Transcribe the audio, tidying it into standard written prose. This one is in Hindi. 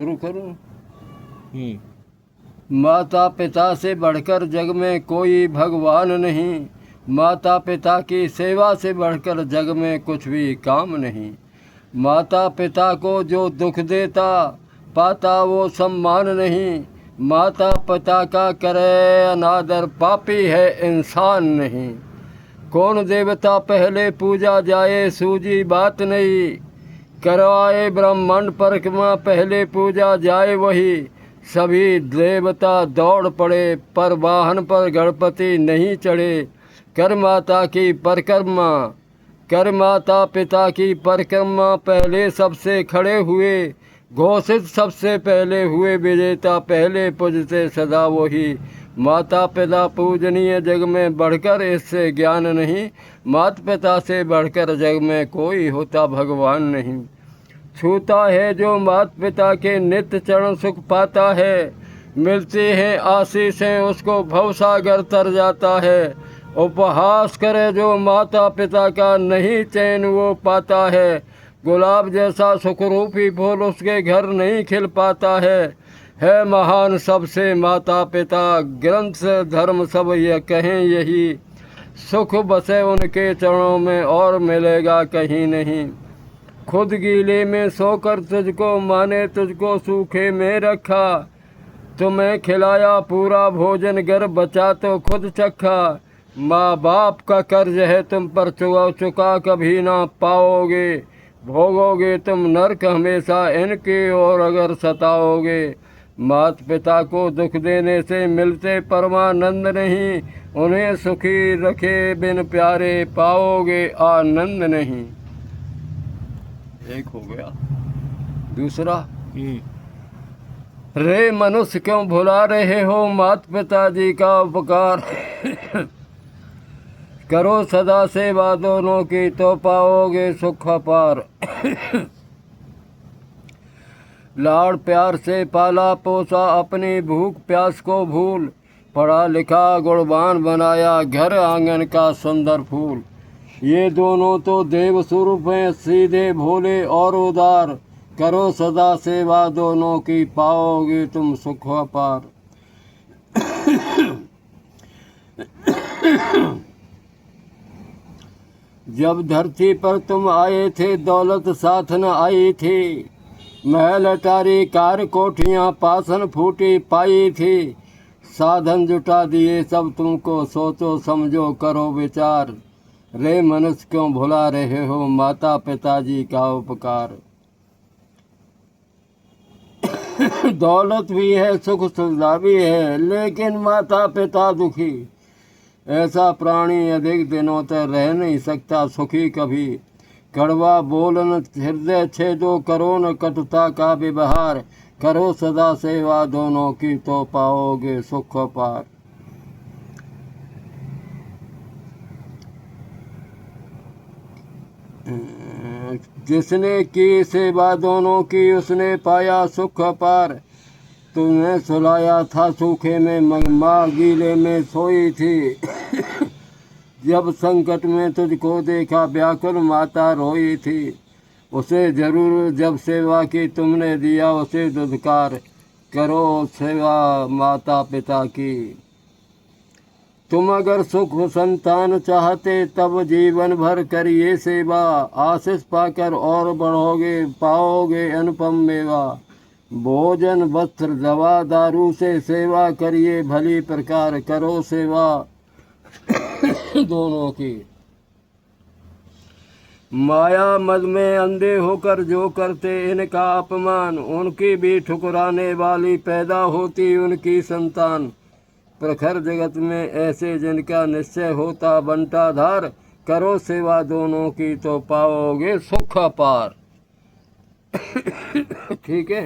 शुरू करूं? माता पिता से बढ़कर जग में कोई भगवान नहीं, माता पिता की सेवा से बढ़कर जग में कुछ भी काम नहीं। माता पिता को जो दुख देता पाता वो सम्मान नहीं, माता पिता का करे अनादर पापी है इंसान नहीं। कौन देवता पहले पूजा जाए सूझी बात नहीं, करवाए ब्रह्मांड परिक्रमा पहले पूजा जाए वही। सभी देवता दौड़ पड़े पर वाहन पर गणपति नहीं चढ़े। कर माता की परिक्रमा, कर माता पिता की परिक्रमा पहले सबसे खड़े हुए, घोषित सबसे पहले हुए विजेता पहले पूजते सदा वही। माता पिता पूजनीय जग में बढ़कर इससे ज्ञान नहीं, माता पिता से बढ़कर जग में कोई होता भगवान नहीं। छूता है जो माता पिता के नित्य चरण सुख पाता है, मिलती हैं आशीषें उसको भवसागर तर जाता है। उपहास करे जो माता पिता का नहीं चैन वो पाता है, गुलाब जैसा सुखरूपी फूल उसके घर नहीं खिल पाता है महान सबसे माता पिता। ग्रंथ धर्म सब ये कहें यही, सुख बसे उनके चरणों में और मिलेगा कहीं नहीं। खुद गीले में सोकर तुझको माने तुझको सूखे में रखा, तुम्हें खिलाया पूरा भोजन घर बचा तो खुद चखा। माँ बाप का कर्ज है तुम पर चुका कभी ना पाओगे, भोगोगे तुम नरक हमेशा इनकी और अगर सताओगे। माता पिता को दुख देने से मिलते परमानंद नहीं, उन्हें सुखी रखे बिन प्यारे पाओगे आनंद नहीं। एक हो गया। दूसरा, रे मनुष्य क्यों भुला रहे हो माता पिता जी का उपकार, करो सदा सेवा दोनों की तो पाओगे सुख अपार। लाड़ प्यार से पाला पोसा अपनी भूख प्यास को भूल, पढ़ा लिखा गुणवान बनाया घर आंगन का सुंदर फूल। ये दोनों तो देव स्वरूप हैं सीधे भोले और उदार, करो सदा सेवा दोनों की पाओगे तुम सुख अपार। जब धरती पर तुम आए थे दौलत साथ न आई थी, महल अटारी कार कोठियाँ पासन फूटी पाई थी। साधन जुटा दिए सब तुमको सोचो समझो करो विचार, रे मनुष्य क्यों भुला रहे हो माता पिताजी का उपकार। दौलत भी है सुख सुविधा भी है लेकिन माता पिता दुखी, ऐसा प्राणी अधिक दिनों तक रह नहीं सकता सुखी कभी। कड़वा बोलन हृदय छेदो करो न कटुता का व्यवहार, करो सदा सेवा दोनों की तो पाओगे सुख पार। जिसने की सेवा दोनों की उसने पाया सुख पार। तुम्हें सुलाया था सूखे में माँ गीले में सोई थी, जब संकट में तुझको देखा व्याकुल माता रोई थी। उसे जरूर जब सेवा की तुमने दिया उसे दुदकार, करो सेवा माता पिता की। तुम अगर सुख संतान चाहते तब जीवन भर करिए सेवा, आशीष पाकर और बढ़ोगे पाओगे अनुपम मेवा। भोजन वस्त्र दवा दारू से सेवा करिए भली प्रकार, करो सेवा दोनों की। माया मद में अंधे होकर जो करते इनका अपमान, उनकी भी ठुकराने वाली पैदा होती उनकी संतान। प्रखर जगत में ऐसे जिनका निश्चय होता बंटाधार, करो सेवा दोनों की तो पाओगे सुख पार। ठीक है।